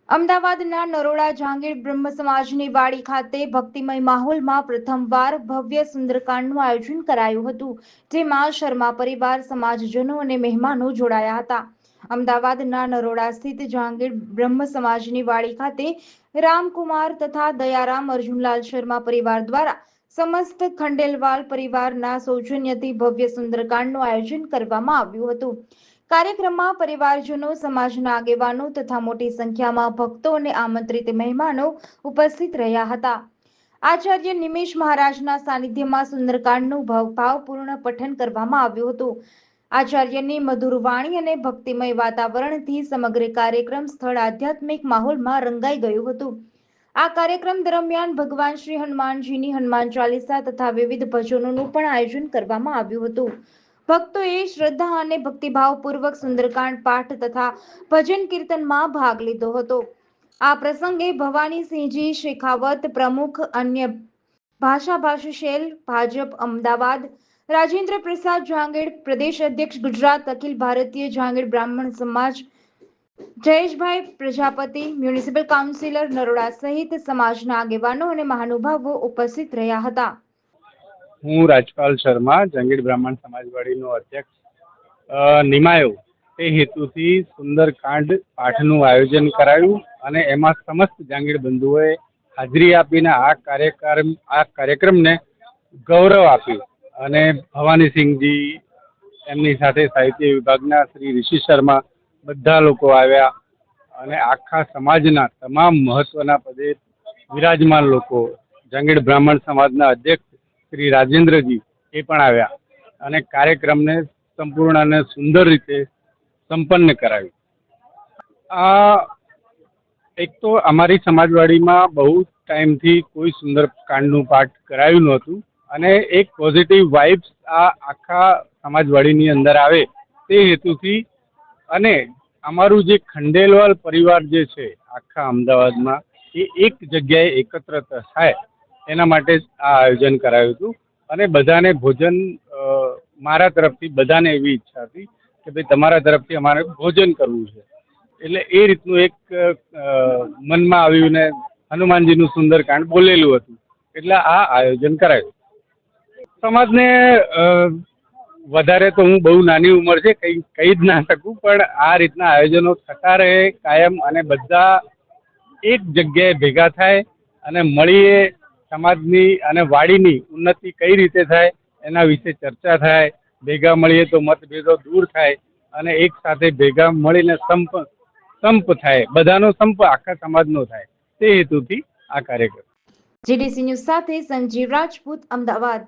અમદાવાદના નરોડા જહાંગીર બ્રહ્મ સમાજની વાડી ખાતે ભક્તિમય માહોલમાં પ્રથમવાર ભવ્ય સુંદરકાંડનું આયોજન કરાયું હતું, જેમાં શર્મા પરિવાર, સમાજજનો અને મહેમાનો જોડાયા હતા. અમદાવાદના નરોડા સ્થિત જહાંગીર બ્રહ્મ સમાજની વાડી ખાતે રામકુમાર તથા દયારામ અર્જુનલાલ શર્મા પરિવાર દ્વારા સમસ્ત ખંડેલવાલ પરિવારના સૌજન્યથી ભવ્ય સુંદરકાંડનું આયોજન કરવામાં આવ્યું હતું. કાર્યક્રમમાં પરિવારજનો, સમાજના આગેવાનો તથા મોટી સંખ્યામાં ભક્તો અને આમંત્રિત મહેમાનો ઉપસ્થિત રહ્યા હતા. આચાર્ય નિમેશ મહારાજના સાનિધ્યમાં સુંદરકાંડનું ભાવપૂર્ણ પઠન કરવામાં આવ્યું હતું. આચાર્યની મધુર વાણી અને ભક્તિમય વાતાવરણથી સમગ્ર કાર્યક્રમ સ્થળ આધ્યાત્મિક માહોલમાં રંગાઈ ગયું હતું. આ કાર્યક્રમ દરમિયાન ભગવાન શ્રી હનુમાનજીની હનુમાન ચાલીસા તથા વિવિધ ભજનોનું પણ આયોજન કરવામાં આવ્યું હતું. ભક્તોએ શ્રદ્ધા અને ભક્તિભાવપૂર્વક સુંદરકાંડ પાઠ તથા ભજન કીર્તનમાં ભાગ લીધો હતો. આ પ્રસંગે ભવાનીસિંહજી શેખાવત, પ્રમુખ અન્ય ભાષાભાષી સેલ, ભાજપ અમદાવાદ, રાજેન્દ્ર પ્રસાદ જહાંગીર, પ્રદેશ અધ્યક્ષ ગુજરાત, અખિલ ભારતીય જહાંગીર બ્રાહ્મણ સમાજ, જયેશભાઈ પ્રજાપતિ, મ્યુનિસિપલ કાઉન્સિલર નરોડા સહિત સમાજના આગેવાનો અને મહાનુભાવો ઉપસ્થિત રહ્યા હતા. હું રાજપાલ શર્મા, જહાંગીર બ્રાહ્મણ સમાજવાડીનો અધ્યક્ષ નિમાયો તે હેતુથી સુંદરકાંડ પાઠનું આયોજન કરાયું અને એમાં સમસ્ત જહાંગીર બંધુઓએ હાજરી આપીને આ કાર્યક્રમને ગૌરવ આપ્યું. અને ભવાનીસિંહજી, એમની સાથે સાહિત્ય વિભાગના શ્રી ઋષિ શર્મા, બધા લોકો આવ્યા અને આખા સમાજના તમામ મહત્વના પદે વિરાજમાન લોકો, જહાંગીર બ્રાહ્મણ સમાજના અધ્યક્ષ શ્રી રાજેન્દ્રજી એ પણ આવ્યા અને કાર્યક્રમને સંપૂર્ણ અને સુંદર રીતે સંપન્ન કરાવ્યું. આ એક તો અમારી સમાજવાડીમાં બહુ ટાઈમથી કોઈ સુંદરકાંડનું પાઠ કરાયું નહોતું અને એક પોઝિટિવ વાઇબ્સ આ આખા સમાજવાડીની અંદર આવે તે હેતુથી અને અમારું જે ખંડેલવાલ પરિવાર જે છે આખા અમદાવાદમાં એ એક જગ્યાએ એકત્ર થાય એના માટે આ આયોજન કરાયું હતું. અને બધાને ભોજન, મારા તરફથી બધાને એવી ઈચ્છા હતી કે ભાઈ તમારા તરફથી અમારે ભોજન કરવું છે, એટલે એ રીતનું એક મનમાં આવ્યું ને હનુમાનજીનું સુંદરકાંડ બોલેલું હતું, એટલે આ આયોજન કરાયું. સમાજને વધારે તો હું બહુ નાની ઉંમર છે, કહી જ ના શકું, પણ આ રીતના આયોજનો થતા રહે કાયમ અને બધા એક જગ્યાએ ભેગા થાય અને મળીએ સમાજની અને વાડીની ઉન્નતિ કઈ રીતે થાય એના વિશે ચર્ચા થાય, ભેગા મળીએ તો મતભેદો દૂર થાય અને એક સાથે ભેગા મળીને સંપ થાય, બધાનો સંપ આખા સમાજનો થાય, તે હેતુથી આ કાર્યક્રમ. જીડીસી ન્યૂઝ સાથે સંજીવ રાજપૂત, અમદાવાદ.